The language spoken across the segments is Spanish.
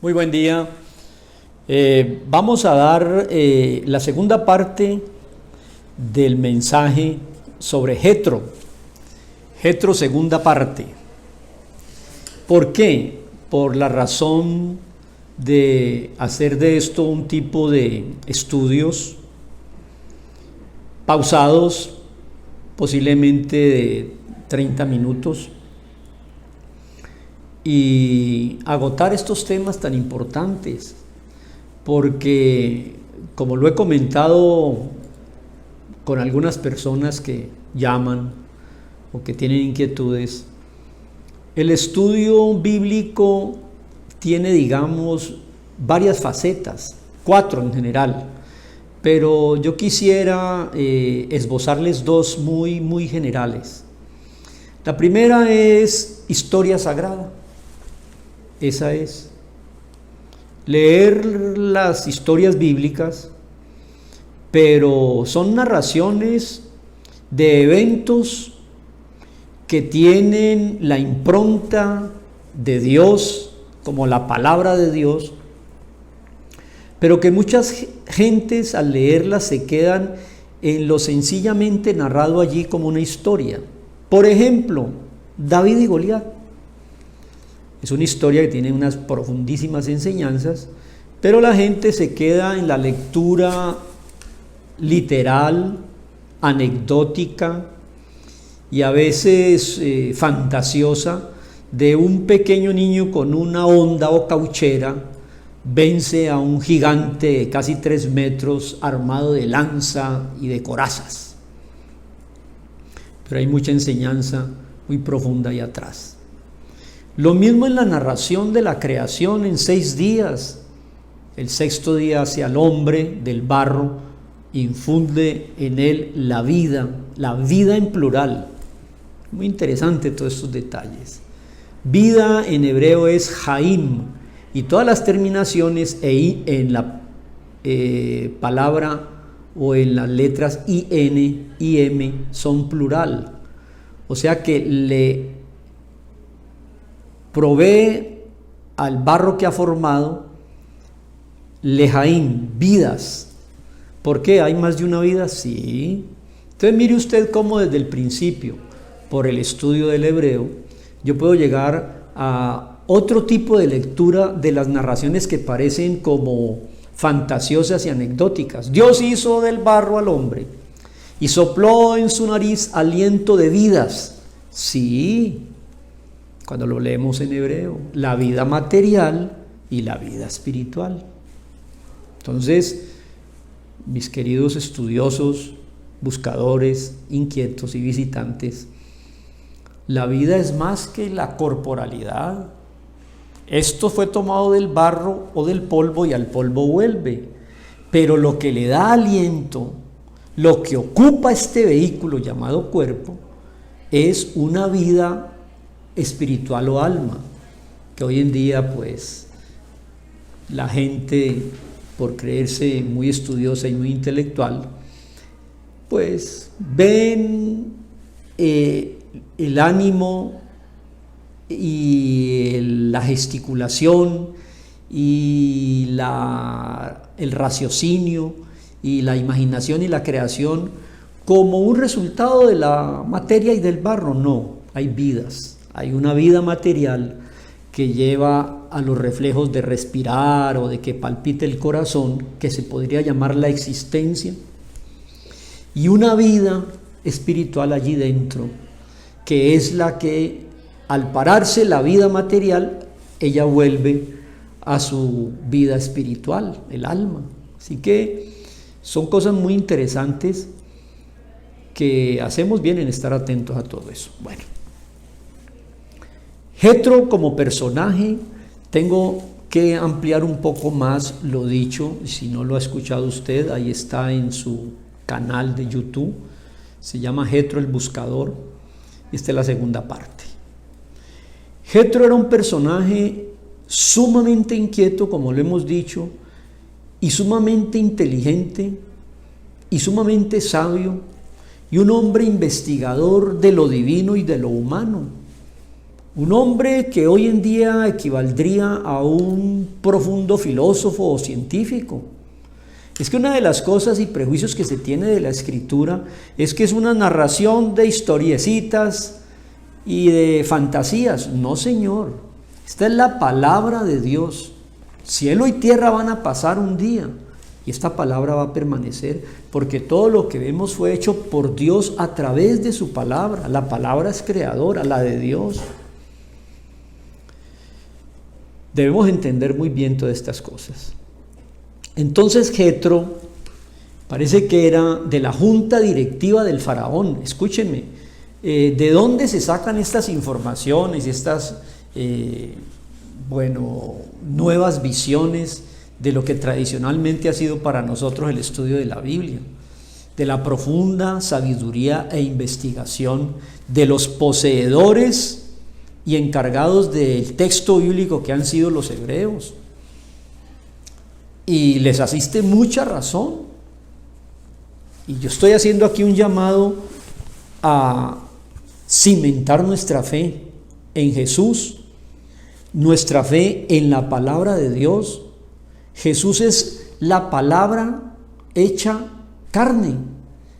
Muy buen día. Vamos a dar la segunda parte del mensaje sobre Jetro. Jetro, segunda parte. ¿Por qué? Por la razón de hacer de esto un tipo de estudios pausados, posiblemente de 30 minutos, y agotar estos temas tan importantes, porque como lo he comentado con algunas personas que llaman o que tienen inquietudes, el estudio bíblico tiene, digamos, varias facetas, 4 en general, pero yo quisiera esbozarles 2 muy generales. La primera es historia sagrada. Esa es leer las historias bíblicas, pero son narraciones de eventos que tienen la impronta de Dios, como la palabra de Dios, pero que muchas gentes al leerlas se quedan en lo sencillamente narrado allí como una historia. Por ejemplo, David y Goliat. Es una historia que tiene unas profundísimas enseñanzas, pero la gente se queda en la lectura literal, anecdótica y a veces fantasiosa de un pequeño niño con una honda o cauchera vence a un gigante de casi 3 metros armado de lanza y de corazas. Pero hay mucha enseñanza muy profunda ahí atrás. Lo mismo en la narración de la creación en 6 días. El 6º día hace al hombre del barro, infunde en él la vida en plural. Muy interesante todos estos detalles. Vida en hebreo es Jaim, y todas las terminaciones en la palabra o en las letras IN, IM son plural. O sea que le provee al barro que ha formado lejaim, vidas. ¿Por qué? ¿Hay más de una vida? Sí. Entonces mire usted cómo desde el principio, por el estudio del hebreo, yo puedo llegar a otro tipo de lectura de las narraciones que parecen como fantasiosas y anecdóticas. Dios hizo del barro al hombre y sopló en su nariz aliento de vidas. Sí, cuando lo leemos en hebreo, la vida material y la vida espiritual. Entonces, mis queridos estudiosos, buscadores, inquietos y visitantes, la vida es más que la corporalidad. Esto fue tomado del barro o del polvo y al polvo vuelve. Pero lo que le da aliento, lo que ocupa este vehículo llamado cuerpo, es una vida espiritual o alma, que hoy en día pues la gente, por creerse muy estudiosa y muy intelectual, pues ven el ánimo y la gesticulación y el raciocinio y la imaginación y la creación como un resultado de la materia y del barro. No, hay vidas. Hay una vida material que lleva a los reflejos de respirar o de que palpite el corazón, que se podría llamar la existencia, y una vida espiritual allí dentro, que es la que, al pararse la vida material, ella vuelve a su vida espiritual, el alma. Así que son cosas muy interesantes que hacemos bien en estar atentos a todo eso. Bueno, Jetro como personaje, tengo que ampliar un poco más lo dicho. Si no lo ha escuchado usted, ahí está en su canal de YouTube, se llama Jetro el Buscador. Esta es la segunda parte. Jetro era un personaje sumamente inquieto, como lo hemos dicho, y sumamente inteligente, y sumamente sabio, y un hombre investigador de lo divino y de lo humano. Un hombre que hoy en día equivaldría a un profundo filósofo o científico. Es que una de las cosas y prejuicios que se tiene de la Escritura es que es una narración de historiecitas y de fantasías. No, señor. Esta es la palabra de Dios. Cielo y tierra van a pasar un día y esta palabra va a permanecer, porque todo lo que vemos fue hecho por Dios a través de su palabra. La palabra es creadora, la de Dios. Debemos entender muy bien todas estas cosas. Entonces Jetro parece que era de la junta directiva del faraón. Escúchenme, ¿de dónde se sacan estas informaciones y estas nuevas visiones de lo que tradicionalmente ha sido para nosotros el estudio de la Biblia? De la profunda sabiduría e investigación de los poseedores y encargados del texto bíblico que han sido los hebreos. Y les asiste mucha razón. Y yo estoy haciendo aquí un llamado a cimentar nuestra fe en Jesús, nuestra fe en la palabra de Dios. Jesús es la palabra hecha carne.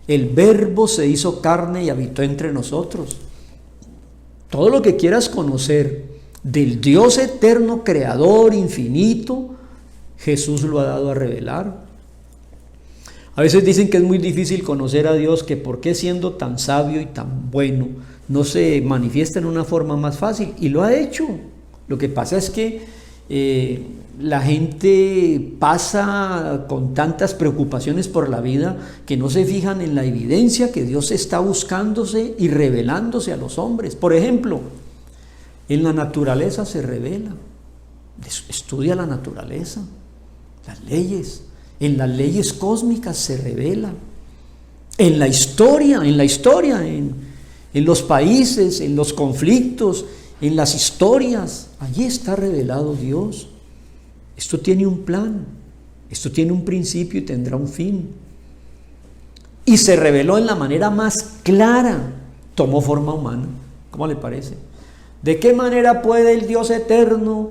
El Verbo se hizo carne y habitó entre nosotros. Todo lo que quieras conocer del Dios eterno, creador, infinito, Jesús lo ha dado a revelar. A veces dicen que es muy difícil conocer a Dios, que por qué siendo tan sabio y tan bueno no se manifiesta en una forma más fácil, y lo ha hecho. Lo que pasa es que la gente pasa con tantas preocupaciones por la vida que no se fijan en la evidencia que Dios está buscándose y revelándose a los hombres. Por ejemplo, en la naturaleza se revela. Estudia la naturaleza, las leyes. En las leyes cósmicas se revela. En la historia, en los países, en los conflictos, en las historias, allí está revelado Dios. Esto tiene un plan, esto tiene un principio y tendrá un fin. Y se reveló en la manera más clara, tomó forma humana. ¿Cómo le parece? ¿De qué manera puede el Dios eterno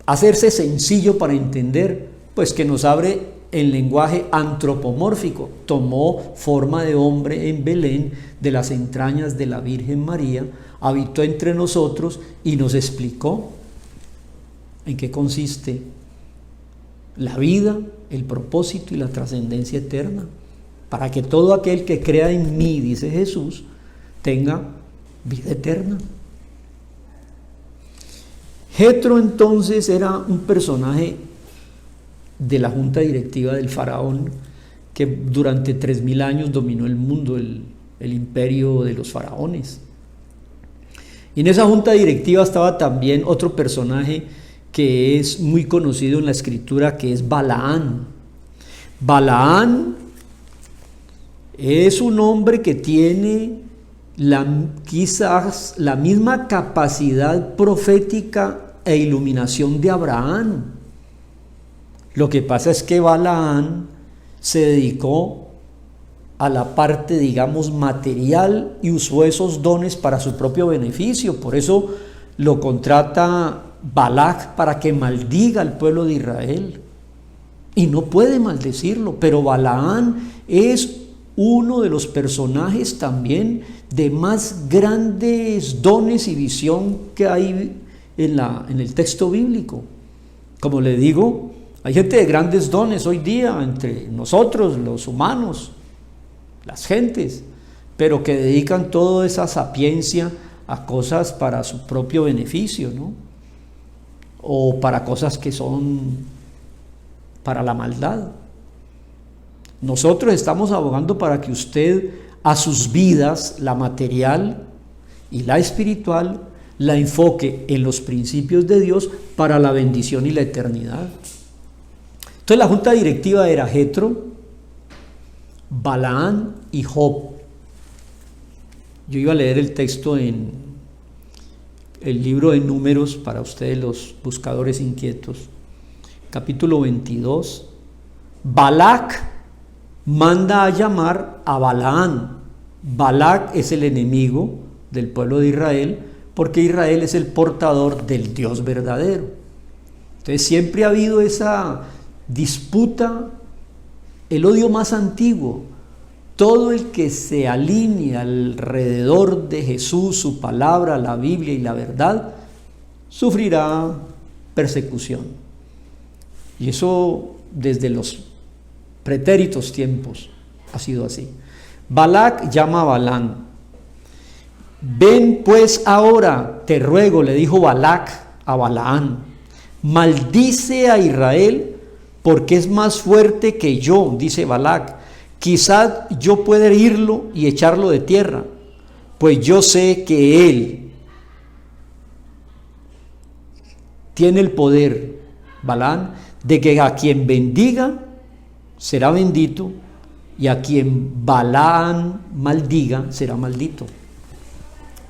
hacerse sencillo para entender? Pues que nos abre el lenguaje antropomórfico. Tomó forma de hombre en Belén, de las entrañas de la Virgen María, habitó entre nosotros y nos explicó en qué consiste la vida, el propósito y la trascendencia eterna, para que todo aquel que crea en mí, dice Jesús, tenga vida eterna. Jetro entonces era un personaje de la junta directiva del faraón que durante 3000 años dominó el mundo, el imperio de los faraones. Y en esa junta directiva estaba también otro personaje que es muy conocido en la escritura, que es Balaán. Balaán es un hombre que tiene quizás la misma capacidad profética e iluminación de Abraham. Lo que pasa es que Balaán se dedicó a la parte, digamos, material y usó esos dones para su propio beneficio. Por eso lo contrata Balac para que maldiga al pueblo de Israel. Y no puede maldecirlo, pero Balaán es uno de los personajes también de más grandes dones y visión que hay en el texto bíblico. Como le digo, hay gente de grandes dones hoy día entre nosotros, los humanos, las gentes, pero que dedican toda esa sapiencia a cosas para su propio beneficio, ¿no? O para cosas que son para la maldad. Nosotros estamos abogando para que usted a sus vidas, la material y la espiritual, la enfoque en los principios de Dios para la bendición y la eternidad. Entonces la junta directiva era Jetro, Balaán y Job. Yo iba a leer el texto en el libro de Números para ustedes los buscadores inquietos, capítulo 22. Balac manda a llamar a Balaán. Balac es el enemigo del pueblo de Israel porque Israel es el portador del Dios verdadero. Entonces siempre ha habido esa disputa, el odio más antiguo. Todo el que se alinea alrededor de Jesús, su palabra, la Biblia y la verdad, sufrirá persecución. Y eso desde los pretéritos tiempos ha sido así. Balac llama a Balaam. Ven pues ahora, te ruego, le dijo Balac a Balaam, maldice a Israel porque es más fuerte que yo, dice Balac. Quizá yo pueda herirlo y echarlo de tierra, pues yo sé que él tiene el poder, Balaam, de que a quien bendiga será bendito y a quien Balaam maldiga será maldito.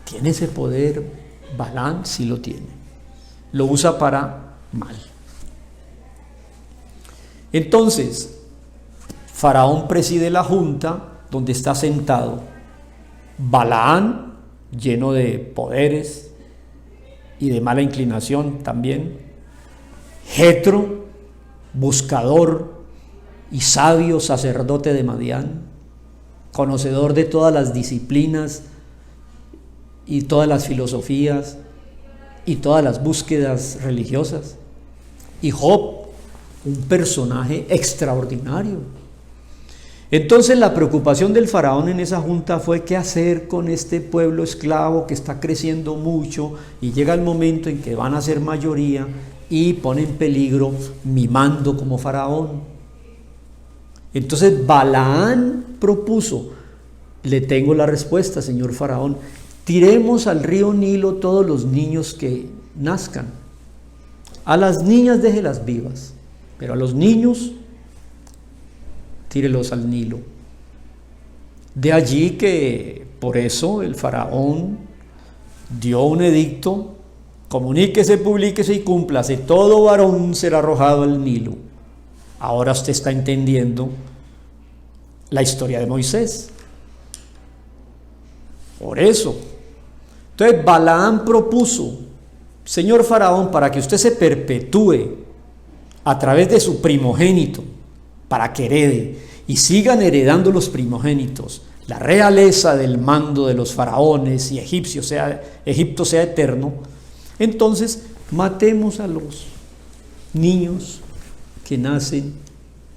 ¿Tiene ese poder? Balaam sí lo tiene. Lo usa para mal. Entonces, Faraón preside la junta donde está sentado Balaam, lleno de poderes y de mala inclinación también, Jetro, buscador y sabio sacerdote de Madián, conocedor de todas las disciplinas y todas las filosofías y todas las búsquedas religiosas, y Job, un personaje extraordinario. Entonces la preocupación del faraón en esa junta fue qué hacer con este pueblo esclavo que está creciendo mucho y llega el momento en que van a ser mayoría y pone en peligro mi mando como faraón. Entonces Balaam propuso, le tengo la respuesta, señor faraón, tiremos al río Nilo todos los niños que nazcan. A las niñas déjelas vivas, pero a los niños tírelos al Nilo. De allí que por eso el faraón dio un edicto: comuníquese, publíquese y cúmplase, todo varón será arrojado al Nilo. Ahora usted está entendiendo la historia de Moisés. Por eso. Entonces Balaam propuso: señor faraón, para que usted se perpetúe a través de su primogénito, para que herede y sigan heredando los primogénitos la realeza del mando de los faraones y Egipto sea eterno, entonces matemos a los niños que nacen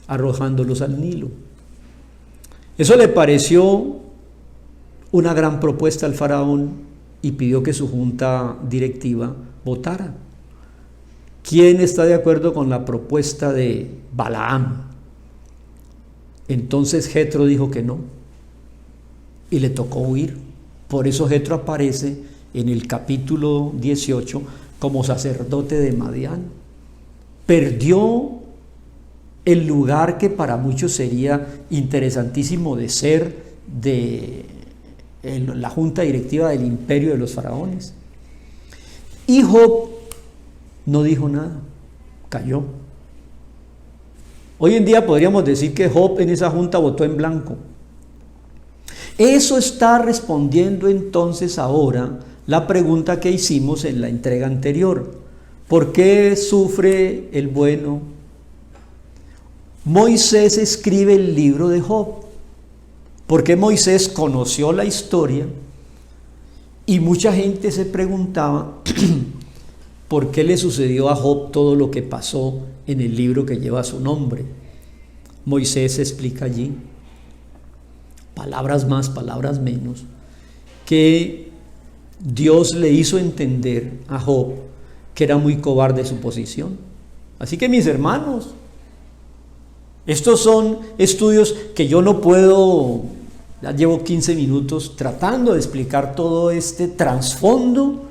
arrojándolos al Nilo. Eso le pareció una gran propuesta al faraón y pidió que su junta directiva votara. ¿Quién está de acuerdo con la propuesta de Balaam? Entonces Jetro dijo que no y le tocó huir. Por eso Jetro aparece en el capítulo 18 como sacerdote de Madián. Perdió el lugar que para muchos sería interesantísimo de ser de la junta directiva del imperio de los faraones. Y Job no dijo nada, cayó. Hoy en día podríamos decir que Job en esa junta votó en blanco. Eso está respondiendo entonces ahora la pregunta que hicimos en la entrega anterior. ¿Por qué sufre el bueno? Moisés escribe el libro de Job, porque Moisés conoció la historia y mucha gente se preguntaba ¿por qué le sucedió a Job todo lo que pasó en el libro que lleva su nombre? Moisés explica allí, palabras más, palabras menos, que Dios le hizo entender a Job que era muy cobarde su posición. Así que mis hermanos, estos son estudios que yo no puedo, ya llevo 15 minutos tratando de explicar todo este trasfondo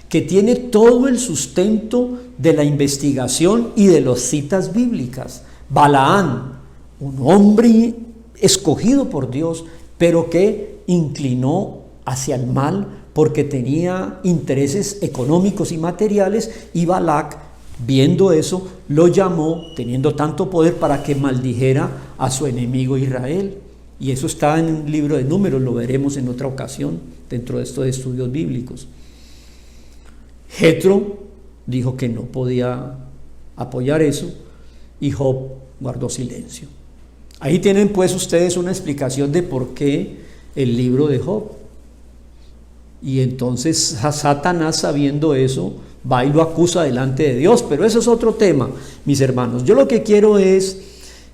que tiene todo el sustento de la investigación y de las citas bíblicas. Balaam, un hombre escogido por Dios, pero que inclinó hacia el mal porque tenía intereses económicos y materiales, y Balac, viendo eso, lo llamó, teniendo tanto poder, para que maldijera a su enemigo Israel. Y eso está en el libro de Números, lo veremos en otra ocasión dentro de estos estudios bíblicos. Jetro dijo que no podía apoyar eso y Job guardó silencio. Ahí tienen pues ustedes una explicación de por qué el libro de Job. Y entonces Satanás, sabiendo eso, va y lo acusa delante de Dios, pero eso es otro tema, mis hermanos. Yo lo que quiero es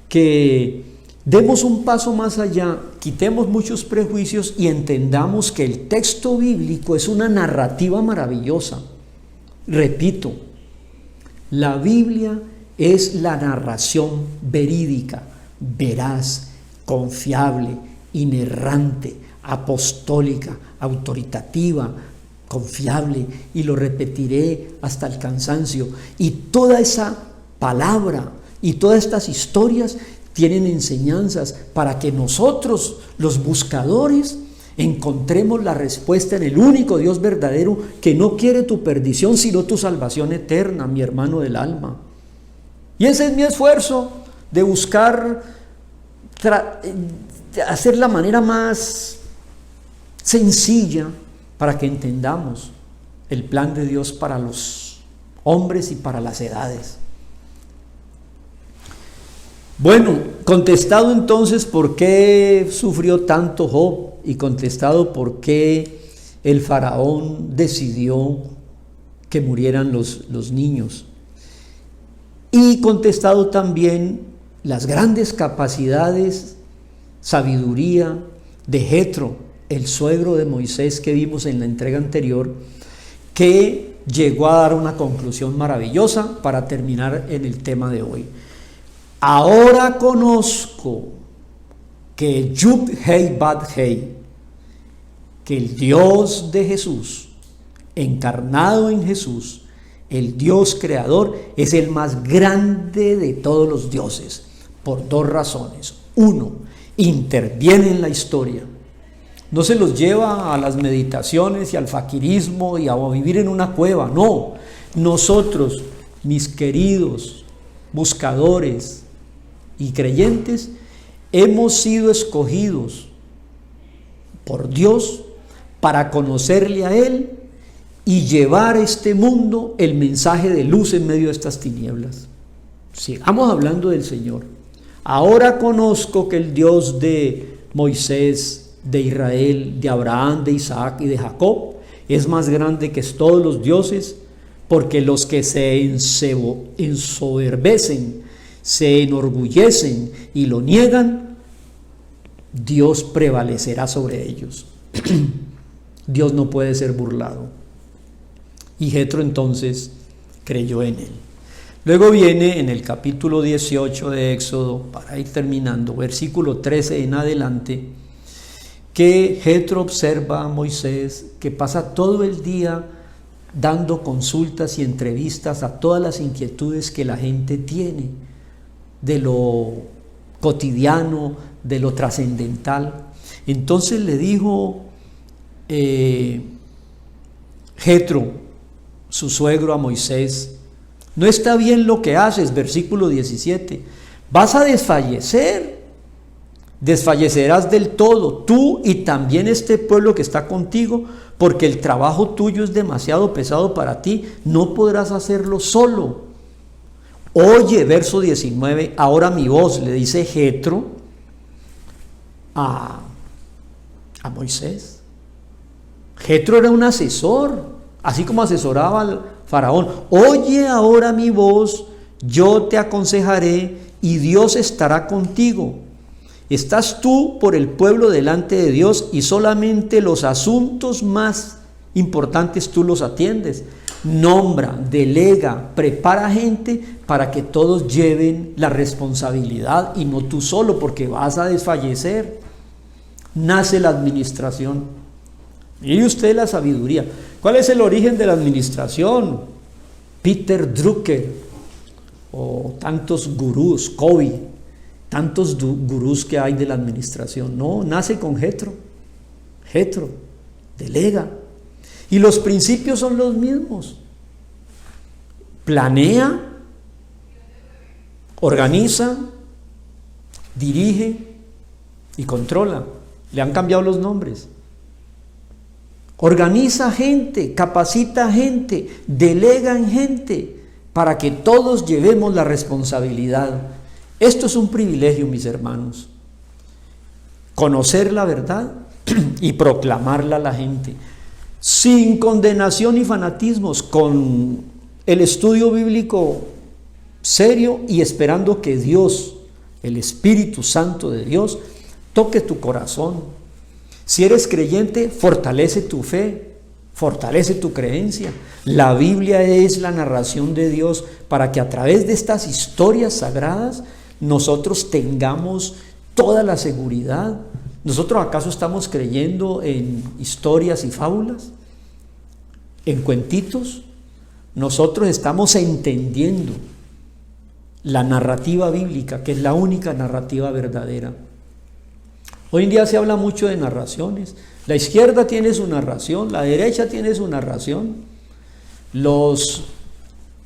que demos un paso más allá, quitemos muchos prejuicios y entendamos que el texto bíblico es una narrativa maravillosa. Repito, la Biblia es la narración verídica, veraz, confiable, inerrante, apostólica, autoritativa, confiable, y lo repetiré hasta el cansancio. Y toda esa palabra y todas estas historias tienen enseñanzas para que nosotros, los buscadores, encontremos la respuesta en el único Dios verdadero que no quiere tu perdición sino tu salvación eterna, mi hermano del alma. Y ese es mi esfuerzo de buscar hacer la manera más sencilla para que entendamos el plan de Dios para los hombres y para las edades. Bueno, contestado entonces por qué sufrió tanto Job y contestado por qué el faraón decidió que murieran los niños, y contestado también las grandes capacidades, sabiduría de Jetro, el suegro de Moisés que vimos en la entrega anterior, que llegó a dar una conclusión maravillosa para terminar en el tema de hoy. Ahora conozco que Yud Hei Bad Hei, que el Dios de Jesús, encarnado en Jesús, el Dios creador, es el más grande de todos los dioses, por dos razones. Uno, interviene en la historia. No se los lleva a las meditaciones y al faquirismo y a vivir en una cueva, no. Nosotros, mis queridos buscadores y creyentes, hemos sido escogidos por Dios para conocerle a Él y llevar a este mundo el mensaje de luz en medio de estas tinieblas. Sigamos hablando del Señor. Ahora conozco que el Dios de Moisés, de Israel, de Abraham, de Isaac y de Jacob es más grande que todos los dioses, porque los que se ensoberbecen, se enorgullecen y lo niegan, Dios prevalecerá sobre ellos. Dios no puede ser burlado. Y Jetro entonces creyó en él. Luego viene en el capítulo 18 de Éxodo, para ir terminando, versículo 13 en adelante, que Jetro observa a Moisés que pasa todo el día dando consultas y entrevistas a todas las inquietudes que la gente tiene, de lo cotidiano, de lo trascendental. Entonces le dijo Jetro, su suegro, a Moisés: no está bien lo que haces, versículo 17, vas a desfallecer, desfallecerás del todo, tú y también este pueblo que está contigo, porque el trabajo tuyo es demasiado pesado para ti, no podrás hacerlo solo. Oye, verso 19, ahora mi voz, le dice Jetro a Moisés. Jetro era un asesor, así como asesoraba al faraón. Oye ahora mi voz, yo te aconsejaré y Dios estará contigo. Estás tú por el pueblo delante de Dios y solamente los asuntos más importantes tú los atiendes. Nombra, delega, prepara gente para que todos lleven la responsabilidad y no tú solo, porque vas a desfallecer. Nace la administración. Mire usted la sabiduría. ¿Cuál es el origen de la administración? Peter Drucker o tantos gurús, Covey, tantos gurús que hay de la administración. No, nace con Jetro. Jetro delega. Y los principios son los mismos. Planea, organiza, dirige y controla. Le han cambiado los nombres. Organiza gente, capacita gente, delega en gente para que todos llevemos la responsabilidad. Esto es un privilegio, mis hermanos. Conocer la verdad y proclamarla a la gente, sin condenación y fanatismos, con el estudio bíblico serio y esperando que Dios, el Espíritu Santo de Dios, toque tu corazón. Si eres creyente, fortalece tu fe, fortalece tu creencia. La Biblia es la narración de Dios para que a través de estas historias sagradas nosotros tengamos toda la seguridad. ¿Nosotros acaso estamos creyendo en historias y fábulas? ¿En cuentitos? Nosotros estamos entendiendo la narrativa bíblica, que es la única narrativa verdadera. Hoy en día se habla mucho de narraciones. La izquierda tiene su narración, la derecha tiene su narración, los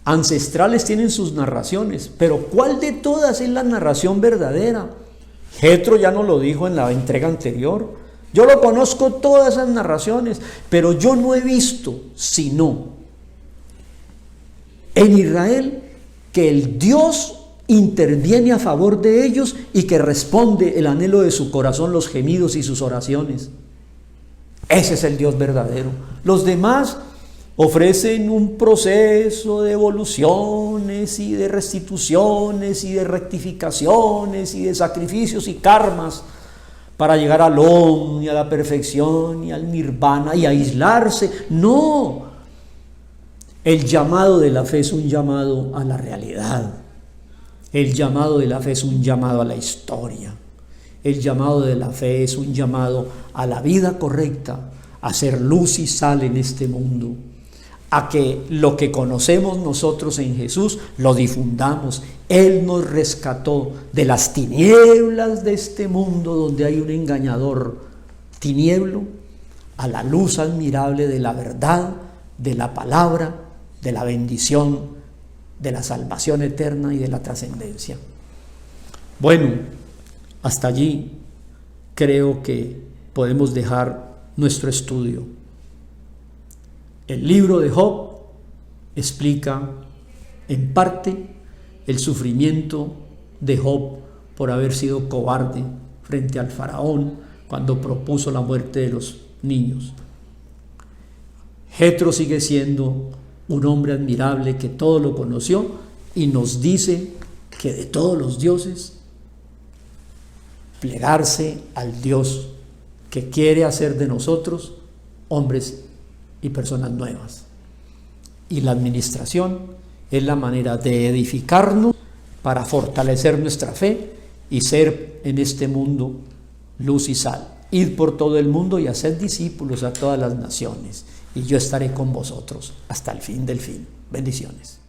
ancestrales tienen sus narraciones, pero ¿cuál de todas es la narración verdadera? Jetro ya nos lo dijo en la entrega anterior. Yo lo conozco todas esas narraciones, pero yo no he visto sino en Israel que el Dios interviene a favor de ellos y que responde el anhelo de su corazón, los gemidos y sus oraciones. Ese es el Dios verdadero. Los demás ofrecen un proceso de evoluciones y de restituciones y de rectificaciones y de sacrificios y karmas para llegar al Om y a la perfección y al nirvana y aislarse. No, el llamado de la fe es un llamado a la realidad. El llamado de la fe es un llamado a la historia. El llamado de la fe es un llamado a la vida correcta, a ser luz y sal en este mundo, a que lo que conocemos nosotros en Jesús lo difundamos. Él nos rescató de las tinieblas de este mundo donde hay un engañador tinieblo, a la luz admirable de la verdad, de la palabra, de la bendición, de la salvación eterna y de la trascendencia. Bueno, hasta allí creo que podemos dejar nuestro estudio. El libro de Job explica en parte el sufrimiento de Job por haber sido cobarde frente al faraón cuando propuso la muerte de los niños. Jetro sigue siendo un hombre admirable que todo lo conoció y nos dice que de todos los dioses, plegarse al Dios que quiere hacer de nosotros hombres y personas nuevas. Y la administración es la manera de edificarnos para fortalecer nuestra fe y ser en este mundo luz y sal. Id por todo el mundo y haced discípulos a todas las naciones, y yo estaré con vosotros hasta el fin del fin. Bendiciones.